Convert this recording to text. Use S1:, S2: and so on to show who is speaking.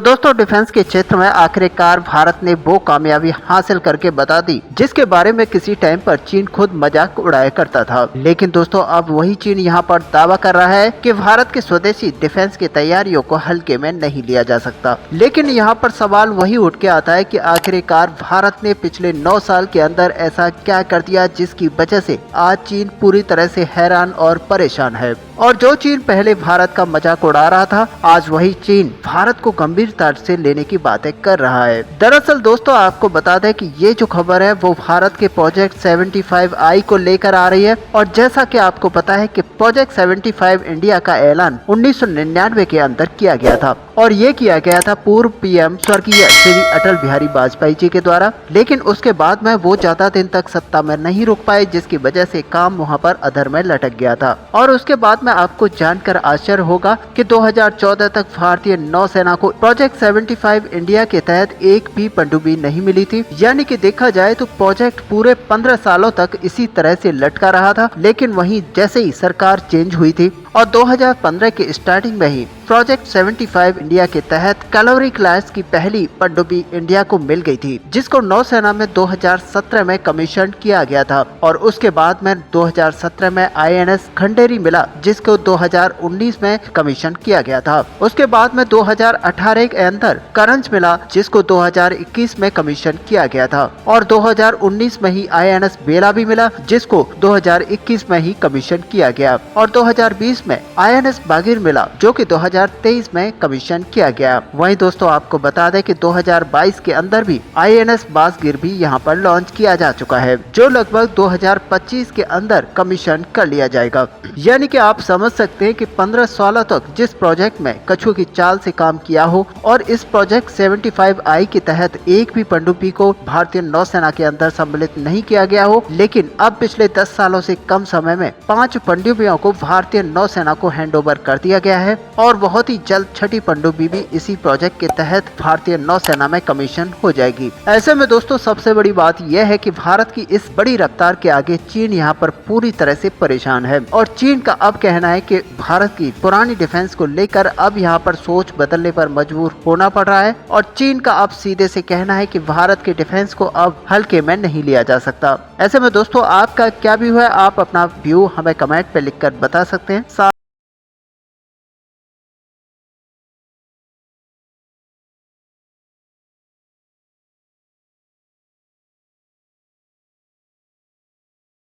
S1: दोस्तों डिफेंस के क्षेत्र में आखिरकार भारत ने वो कामयाबी हासिल करके बता दी जिसके बारे में किसी टाइम पर चीन खुद मजाक उड़ाया करता था। लेकिन दोस्तों अब वही चीन यहाँ पर दावा कर रहा है कि भारत के स्वदेशी डिफेंस की तैयारियों को हल्के में नहीं लिया जा सकता। लेकिन यहाँ पर सवाल वही उठ के आता है कि आखिरकार भारत ने पिछले 9 साल के अंदर ऐसा क्या कर दिया जिसकी वजह से आज चीन पूरी तरह से हैरान और परेशान है। और जो चीन पहले भारत का मजाक उड़ा रहा था, आज वही चीन भारत को गंभीरता से लेने की बातें कर रहा है। दरअसल दोस्तों आपको बता दें कि ये जो खबर है वो भारत के प्रोजेक्ट 75I को लेकर आ रही है। और जैसा कि आपको पता है कि प्रोजेक्ट 75 इंडिया का ऐलान 1999 के अंदर किया गया था और ये किया गया था पूर्व पीएम स्वर्गीय श्री अटल बिहारी वाजपेयी जी के द्वारा। लेकिन उसके बाद में वो ज्यादा दिन तक सत्ता में नहीं रुक पाए, जिसकी वजह से काम वहाँ पर अधर में लटक गया था। और उसके बाद में आपको जानकर आश्चर्य होगा कि 2014 तक भारतीय नौसेना को प्रोजेक्ट 75 इंडिया के तहत एक भी पनडुब्बी नहीं मिली थी। यानी कि देखा जाए तो प्रोजेक्ट पूरे 15 सालों तक इसी तरह से लटका रहा था। लेकिन वहीं जैसे ही सरकार चेंज हुई थी और 2015 के स्टार्टिंग में ही प्रोजेक्ट 75 इंडिया के तहत कैलोरी क्लास की पहली पनडुब्बी इंडिया को मिल गई थी, जिसको नौसेना में 2017 में कमीशन किया गया था। और उसके बाद में 2017 में INS खंडेरी मिला, जिसको 2019 में कमीशन किया गया था। उसके बाद में 2018 के अंदर करंज मिला, जिसको 2021 में कमीशन किया गया था। और 2019 में ही INS बेला भी मिला, जिसको 2021 में ही कमीशन किया गया। और 2020 में INS बागीर मिला, जो कि 2023 में कमीशन किया गया। वहीं दोस्तों आपको बता दें कि 2022 के अंदर भी INS बासगीर भी यहां पर लॉन्च किया जा चुका है, जो लगभग 2025 के अंदर कमीशन कर लिया जाएगा। यानी कि आप समझ सकते हैं कि 15 सालों तक जिस प्रोजेक्ट में कछुए की चाल से काम किया हो और इस प्रोजेक्ट 75I के तहत एक भी पनडुब्बी को भारतीय नौसेना के अंदर सम्मिलित नहीं किया गया हो, लेकिन अब पिछले 10 सालों से कम समय में 5 पनडुब्बियों को भारतीय नौसेना को हैंडओवर कर दिया गया है। और बहुत ही जल्द छठी पनडुब्बी भी इसी प्रोजेक्ट के तहत भारतीय नौसेना में कमीशन हो जाएगी। ऐसे में दोस्तों सबसे बड़ी बात यह है कि भारत की इस बड़ी रफ्तार के आगे चीन यहाँ पर पूरी तरह से परेशान है। और चीन का अब कहना है कि भारत की पुरानी डिफेंस को लेकर अब यहाँ पर सोच बदलने पर मजबूर होना पड़ रहा है। और चीन का अब सीधे से कहना है कि भारत के डिफेंस को अब हल्के में नहीं लिया जा सकता। ऐसे में दोस्तों आपका क्या व्यू है, आप अपना व्यू हमें कमेंट पे लिखकर बता सकते हैं।